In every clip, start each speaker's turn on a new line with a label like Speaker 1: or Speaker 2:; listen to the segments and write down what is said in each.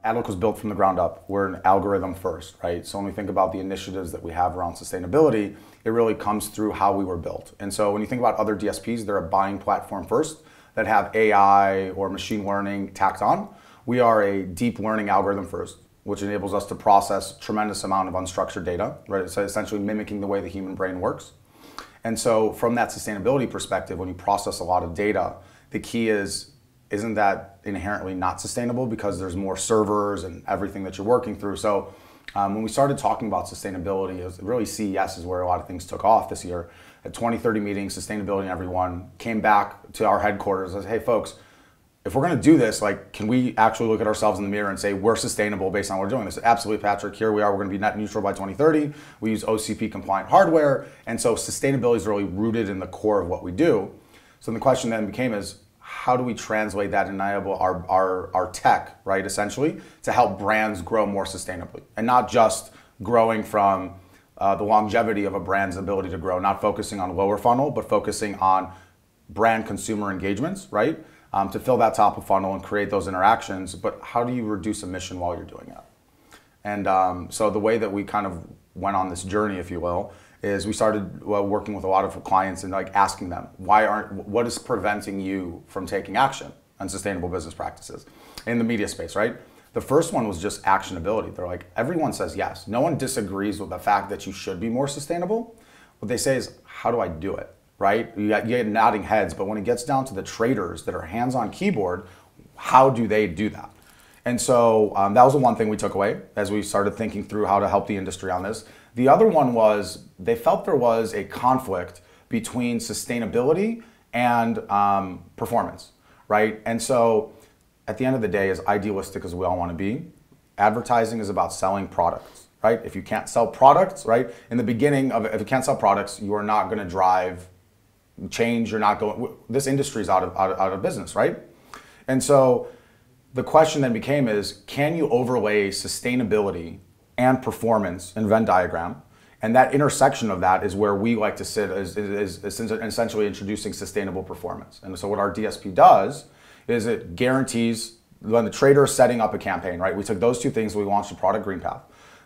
Speaker 1: Adlook was built from the ground up. We're an algorithm first, right? So when we think about the initiatives that we have around sustainability, it really comes through how we were built. And so when you think about other DSPs, they're a buying platform first that have AI or machine learning tacked on. We are a deep learning algorithm first, which enables us to process a tremendous amount of unstructured data, right? So essentially mimicking the way the human brain works. And so from that sustainability perspective, when you process a lot of data, the key is, isn't that inherently not sustainable because there's more servers and everything that you're working through? So when we started talking about sustainability, it was really CES is where a lot of things took off this year. At 2030 meetings, sustainability and everyone came back to our headquarters and said, hey folks, if we're gonna do this, like, can we actually look at ourselves in the mirror and say we're sustainable based on what we're doing? They said, absolutely, Patrick, here we are, we're gonna be net neutral by 2030. We use OCP compliant hardware. And so sustainability is really rooted in the core of what we do. So the question then became is, how do we translate that and enable our tech, right, essentially, to help brands grow more sustainably? And not just growing from the longevity of a brand's ability to grow, not focusing on lower funnel, but focusing on brand consumer engagements, right? To fill that top of funnel and create those interactions, but how do you reduce emission while you're doing it? And so the way that we kind of went on this journey, if you will, is we started working with a lot of clients and like asking them, what is preventing you from taking action on sustainable business practices in the media space, right? The first one was just actionability. They're like, everyone says yes. No one disagrees with the fact that you should be more sustainable. What they say is, how do I do it, right? You get nodding heads, but when it gets down to the traders that are hands-on keyboard, how do they do that? And so that was the one thing we took away as we started thinking through how to help the industry on this. The other one was they felt there was a conflict between sustainability and performance, right? And so at the end of the day, as idealistic as we all want to be, advertising is about selling products, right? If you can't sell products, right? In the beginning of it, if you can't sell products, you are not going to drive change. You're not going, this industry is out of business, right? And so the question then became is, can you overlay sustainability and performance in Venn diagram? And that intersection of that is where we like to sit is essentially introducing sustainable performance. And so what our DSP does is it guarantees when the trader is setting up a campaign, right? We took those two things, we launched a product, GreenPath.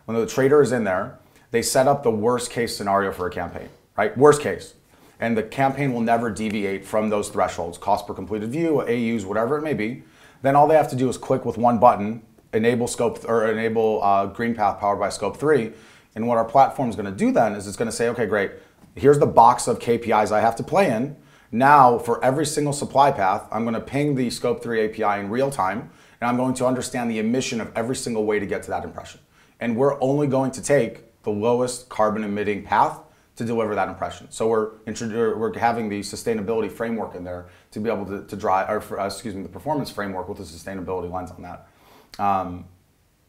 Speaker 1: When the trader is in there, they set up the worst case scenario for a campaign, right? Worst case. And the campaign will never deviate from those thresholds, cost per completed view, AUs, whatever it may be. Then all they have to do is click with one button, enable GreenPath powered by Scope 3. And what our platform is going to do then is it's going to say, okay, great, here's the box of KPIs I have to play in. Now, for every single supply path, I'm going to ping the Scope 3 API in real time, and I'm going to understand the emission of every single way to get to that impression. And we're only going to take the lowest carbon emitting path to deliver that impression. So we're having the sustainability framework in there to be able to drive, the performance framework with the sustainability lens on that.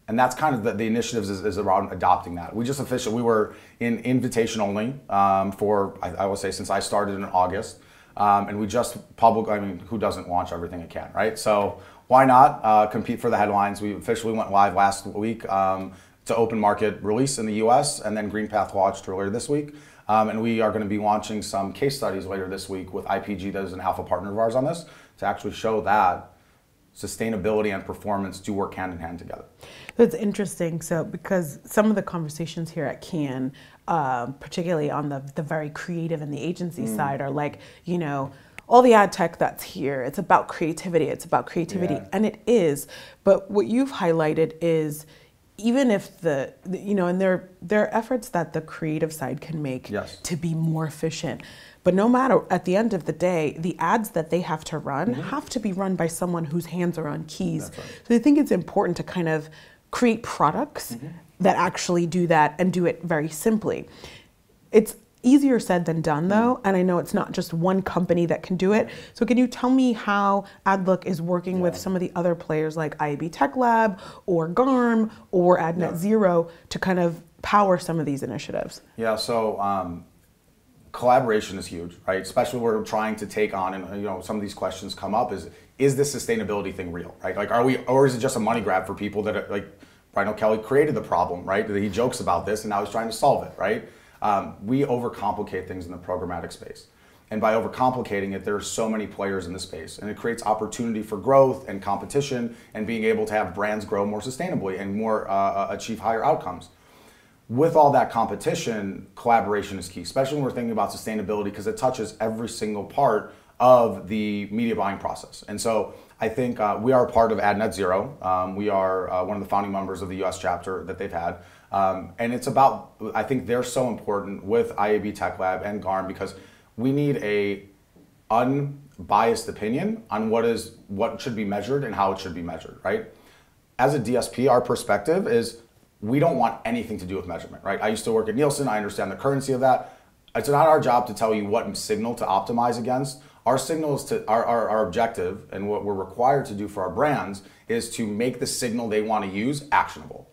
Speaker 1: And that's kind of the initiatives is around adopting that. We were in invitation only for, I will say, since I started in August. And we just who doesn't launch everything it can, right? So why not compete for the headlines? We officially went live last week to open market release in the US, and then GreenPath launched earlier this week. And we are going to be launching some case studies later this week with IPG, that is an alpha partner of ours on this, to actually show that sustainability and performance do work hand in hand together.
Speaker 2: That's interesting. So because some of the conversations here at Cannes, particularly on the very creative and the agency side, are like, you know, all the ad tech that's here, it's about creativity, yeah. And it is. But what you've highlighted is, even if and there are efforts that the creative side can make, yes, to be more efficient. But no matter, at the end of the day, the ads that they have to run have to be run by someone whose hands are on keys. Right. So I think it's important to kind of create products that actually do that and do it very simply. It's easier said than done though, and I know it's not just one company that can do it. So can you tell me how Adlook is working with some of the other players like IAB Tech Lab or GARM or AdNet Zero to kind of power some of these initiatives? Yeah,
Speaker 1: so collaboration is huge, right? Especially when we're trying to take on, and some of these questions come up, is this sustainability thing real, right? Like, or is it just a money grab for people that like Brian O'Kelly created the problem, right? He jokes about this and now he's trying to solve it, right? We overcomplicate things in the programmatic space. And by overcomplicating it, there are so many players in the space, and it creates opportunity for growth and competition and being able to have brands grow more sustainably and more achieve higher outcomes. With all that competition, collaboration is key, especially when we're thinking about sustainability, because it touches every single part of the media buying process. And so I think we are a part of Ad Net Zero. We are one of the founding members of the US chapter that they've had. And it's about, I think they're so important with IAB Tech Lab and GARM, because we need a unbiased opinion on what should be measured and how it should be measured, right? As a DSP, our perspective is we don't want anything to do with measurement, right? I used to work at Nielsen. I understand the currency of that. It's not our job to tell you what signal to optimize against. Our signal is our objective, and what we're required to do for our brands is to make the signal they want to use actionable.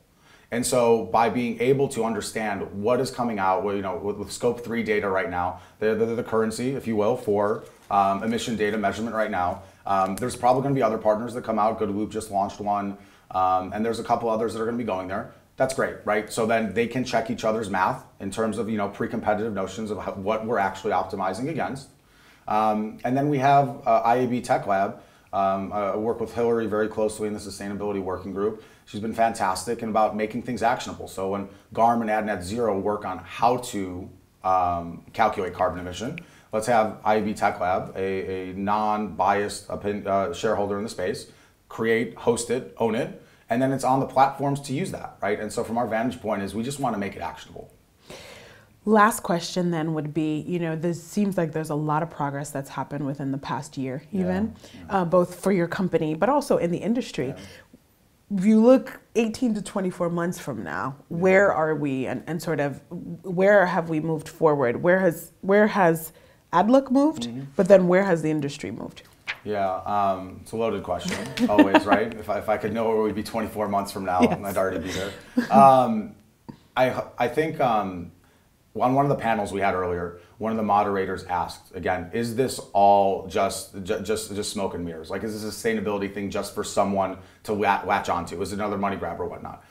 Speaker 1: And so by being able to understand what is coming out, with Scope 3 data right now, they're the currency, if you will, for emission data measurement right now. There's probably going to be other partners that come out. Good Loop just launched one, and there's a couple others that are going to be going there. That's great, right? So then they can check each other's math in terms of pre-competitive notions of what we're actually optimizing against. And then we have IAB Tech Lab. I work with Hillary very closely in the sustainability working group. She's been fantastic and about making things actionable. So when GARM and Ad Net Zero work on how to calculate carbon emission, let's have IAB Tech Lab, a non-biased shareholder in the space, create, host it, own it, and then it's on the platforms to use that, right? And so from our vantage point is we just want to make it actionable.
Speaker 2: Last question then would be, this seems like there's a lot of progress that's happened within the past year, even, both for your company, but also in the industry. Yeah. If you look 18 to 24 months from now, where are we, and sort of where have we moved forward? Where has Adlook moved, but then where has the industry moved?
Speaker 1: Yeah, it's a loaded question, always, right? If I could know where we'd be 24 months from now, yes. I'd already be there. I think on one of the panels we had earlier, one of the moderators asked, again, is this all just smoke and mirrors? Like, is this a sustainability thing just for someone to latch onto? Is it another money grab or whatnot?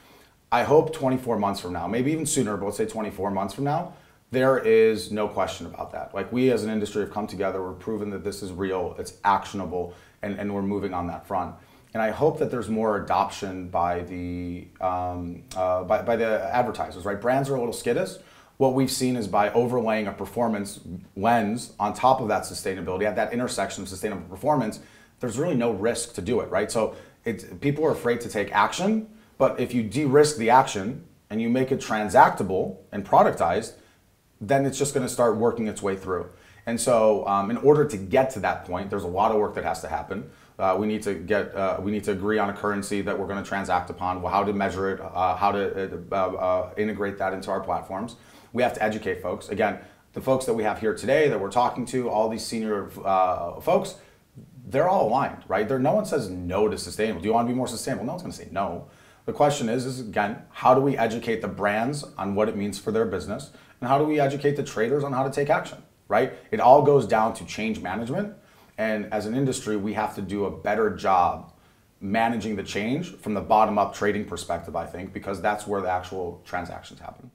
Speaker 1: I hope 24 months from now, maybe even sooner, but let's say 24 months from now, there is no question about that. Like, we as an industry have come together, we're proven that this is real, it's actionable, and we're moving on that front. And I hope that there's more adoption by the advertisers, right? Brands are a little skittish. What we've seen is by overlaying a performance lens on top of that sustainability, at that intersection of sustainable performance, there's really no risk to do it, right? So people are afraid to take action, but if you de-risk the action and you make it transactable and productized, then it's just going to start working its way through. And so in order to get to that point, there's a lot of work that has to happen. We need to agree on a currency that we're going to transact upon, how to measure it, how to integrate that into our platforms. We have to educate folks. Again, the folks that we have here today that we're talking to, all these senior folks, they're all aligned, right? No one says no to sustainable. Do you want to be more sustainable? No one's going to say no. The question is again, how do we educate the brands on what it means for their business? And how do we educate the traders on how to take action, right? It all goes down to change management. And as an industry, we have to do a better job managing the change from the bottom-up trading perspective, I think, because that's where the actual transactions happen.